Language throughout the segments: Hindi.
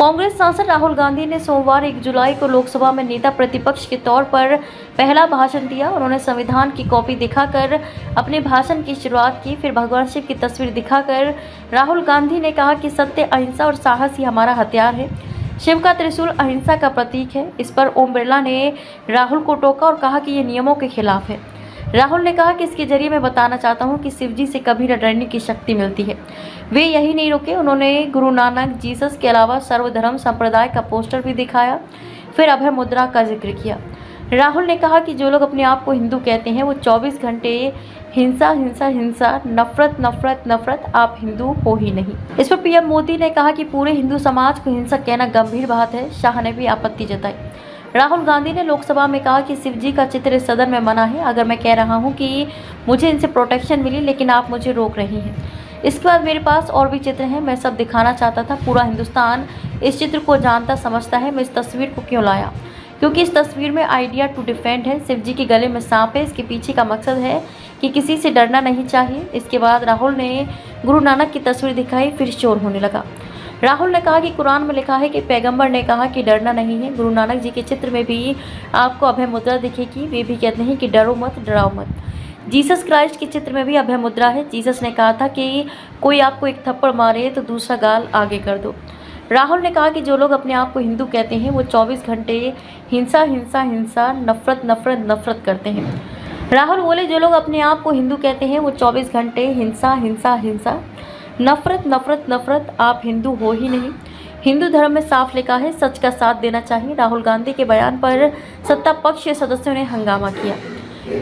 कांग्रेस सांसद राहुल गांधी ने सोमवार 1 जुलाई को लोकसभा में नेता प्रतिपक्ष के तौर पर पहला भाषण दिया। उन्होंने संविधान की कॉपी दिखाकर अपने भाषण की शुरुआत की। फिर भगवान शिव की तस्वीर दिखाकर राहुल गांधी ने कहा कि सत्य, अहिंसा और साहस ही हमारा हथियार है। शिव का त्रिशूल अहिंसा का प्रतीक है। इस पर ओम बिरला ने राहुल को टोका और कहा कि ये नियमों के खिलाफ है। राहुल ने कहा कि इसके जरिए मैं बताना चाहता हूं कि शिवजी से कभी न डरने की शक्ति मिलती है। वे यही नहीं रुके, उन्होंने गुरु नानक, जीसस के अलावा सर्वधर्म संप्रदाय का पोस्टर भी दिखाया। फिर अभय मुद्रा का जिक्र किया। राहुल ने कहा कि जो लोग अपने आप को हिंदू कहते हैं वो 24 घंटे हिंसा हिंसा हिंसा, नफरत नफरत नफरत, आप हिंदू हो ही नहीं। इस पर पीएम मोदी ने कहा कि पूरे हिंदू समाज को हिंसक कहना गंभीर बात है। शाह ने भी आपत्ति जताई। राहुल गांधी ने लोकसभा में कहा कि शिवजी का चित्र इस सदन में मना है। अगर मैं कह रहा हूं कि मुझे इनसे प्रोटेक्शन मिली, लेकिन आप मुझे रोक रही हैं। इसके बाद मेरे पास और भी चित्र हैं, मैं सब दिखाना चाहता था। पूरा हिंदुस्तान इस चित्र को जानता समझता है। मैं इस तस्वीर को क्यों लाया? क्योंकि इस तस्वीर में आइडिया टू डिफेंड है। शिवजी के गले में सांप है। इसके पीछे का मकसद है कि किसी से डरना नहीं चाहिए। इसके बाद राहुल ने गुरु नानक की तस्वीर दिखाई। फिर शोर होने लगा। राहुल ने कहा कि कुरान में लिखा है कि पैगंबर ने कहा कि डरना नहीं है। गुरु नानक जी के चित्र में भी आपको अभय मुद्रा दिखेगी। वे भी कहते हैं कि डरो मत, डराओ मत। जीसस क्राइस्ट के चित्र में भी अभय मुद्रा है। जीसस ने कहा था कि कोई आपको एक थप्पड़ मारे तो दूसरा गाल आगे कर दो। राहुल ने कहा कि जो लोग अपने आप को हिंदू कहते हैं वो 24 घंटे हिंसा हिंसा हिंसा, नफरत नफरत नफरत करते हैं। राहुल बोले, जो लोग अपने आप को हिंदू कहते हैं वो 24 घंटे हिंसा हिंसा हिंसा, नफरत नफरत नफरत, आप हिंदू हो ही नहीं। हिंदू धर्म में साफ लिखा है सच का साथ देना चाहिए। राहुल गांधी के बयान पर सत्ता पक्ष के सदस्यों ने हंगामा किया।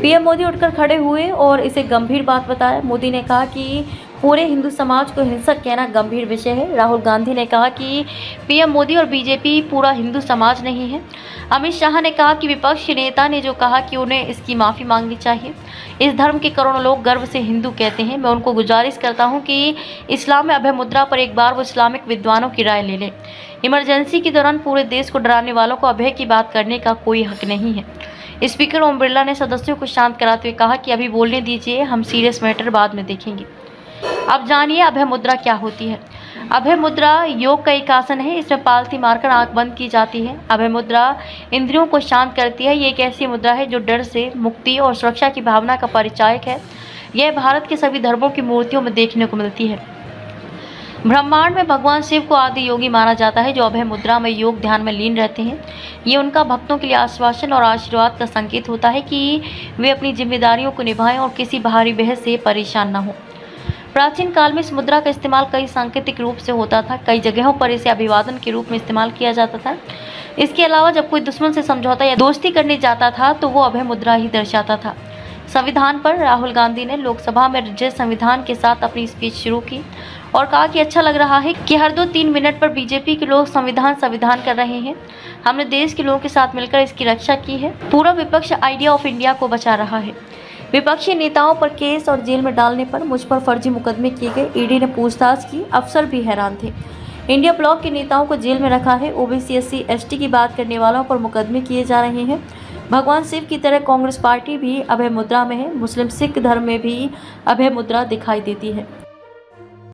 पीएम मोदी उठकर खड़े हुए और इसे गंभीर बात बताया। मोदी ने कहा कि पूरे हिंदू समाज को हिंसक कहना गंभीर विषय है। राहुल गांधी ने कहा कि पीएम मोदी और बीजेपी पूरा हिंदू समाज नहीं है। अमित शाह ने कहा कि विपक्ष के नेता ने जो कहा कि उन्हें इसकी माफ़ी मांगनी चाहिए। इस धर्म के करोड़ों लोग गर्व से हिंदू कहते हैं। मैं उनको गुजारिश करता हूं कि इस्लाम में अभय मुद्रा पर एक बार वो इस्लामिक विद्वानों की राय ले लें। इमरजेंसी के दौरान पूरे देश को डराने वालों को अभय की बात करने का कोई हक नहीं है। स्पीकर ओम बिरला ने सदस्यों को शांत कराते हुए कहा कि अभी बोलने दीजिए, हम सीरियस मैटर बाद में देखेंगे। अब जानिए अभय मुद्रा क्या होती है। अभय मुद्रा योग का एक आसन है। इसमें पालथी मारकर आंख बंद की जाती है। अभय मुद्रा इंद्रियों को शांत करती है। ये एक ऐसी मुद्रा है जो डर से मुक्ति और सुरक्षा की भावना का परिचायक है। यह भारत के सभी धर्मों की मूर्तियों में देखने को मिलती है। ब्रह्मांड में भगवान शिव को आदि योगी माना जाता है, जो अभय मुद्रा में योग ध्यान में लीन रहते हैं। ये उनका भक्तों के लिए आश्वासन और आशीर्वाद का संकेत होता है कि वे अपनी जिम्मेदारियों को निभाएं और किसी बाहरी बहस से परेशान न हो। प्राचीन काल में इस मुद्रा का इस्तेमाल कई सांकेतिक रूप से होता था। कई जगहों पर इसे अभिवादन के रूप में इस्तेमाल किया जाता था। इसके अलावा जब कोई दुश्मन से समझौता या दोस्ती करने जाता था तो वो अभय मुद्रा ही दर्शाता था। संविधान पर राहुल गांधी ने लोकसभा में जय संविधान के साथ अपनी स्पीच शुरू की और कहा कि अच्छा लग रहा है कि हर 2-3 मिनट पर बीजेपी के लोग संविधान कर रहे हैं। हमने देश के लोगों के साथ मिलकर इसकी रक्षा की है। पूरा विपक्ष आइडिया ऑफ इंडिया को बचा रहा है। विपक्षी नेताओं पर केस और जेल में डालने पर मुझ पर फर्जी मुकदमे किए गए। ईडी ने पूछताछ की। अफसर भी हैरान थे। इंडिया ब्लॉक के नेताओं को जेल में रखा है। ओबीसी SC ST की बात करने वालों पर मुकदमे किए जा रहे हैं। भगवान शिव की तरह कांग्रेस पार्टी भी अभय मुद्रा में है। मुस्लिम सिख धर्म में भी अभय मुद्रा दिखाई देती है।